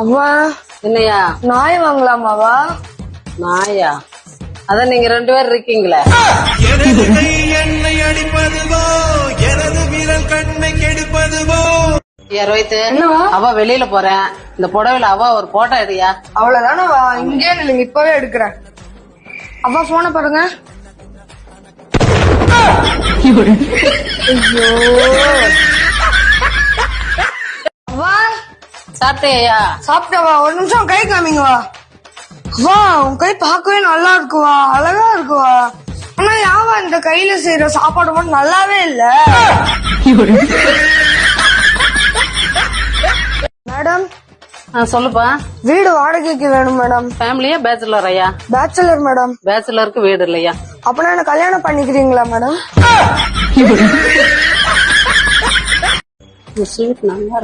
அம்மா என்னையா நாய் வாங்கலாமாவா? நாயா? அதான் நீங்க 2 பேர் இருக்கீங்களே. எனது கை என்னை அடிப்பதுவோ, எனது விரல் கண்ணை கெடுப்பதுவோ. ரோஹித், என்னவா? அவ வெளியில போறேன், இந்த புடவைல அவ ஒரு போட்டோ எடுயா. அவ்வளவுதானவா? இங்கே இல்லைங்க, இப்பவே எடுக்கிறேன். அப்பா போன பாருங்க. ஐயோ அவ்வா சாப்பிட்டேயா? சாப்பிட்டவா? ஒரு நிமிஷம் கை காமிங்கவா. வா, உன் கை பார்க்கவே நல்லா இருக்குவா, அழகா இருக்குவா. ஆனா யாவா இந்த கையில செய்யற சாப்பாடு மட்டும் நல்லாவே இல்ல. மேடம் சொல்லுப்பா. வீடு வாடகைக்கு வேணும் மேடம். ஃபேமிலியா பேச்சுலர் ஐயா? Bachelor madam. பேச்சுலருக்கு வீடு இல்லையா? அப்பனா என்ன கல்யாணம் பண்ணிக்கிறீங்களா மேடம்? ஸ்வீட் நல்லா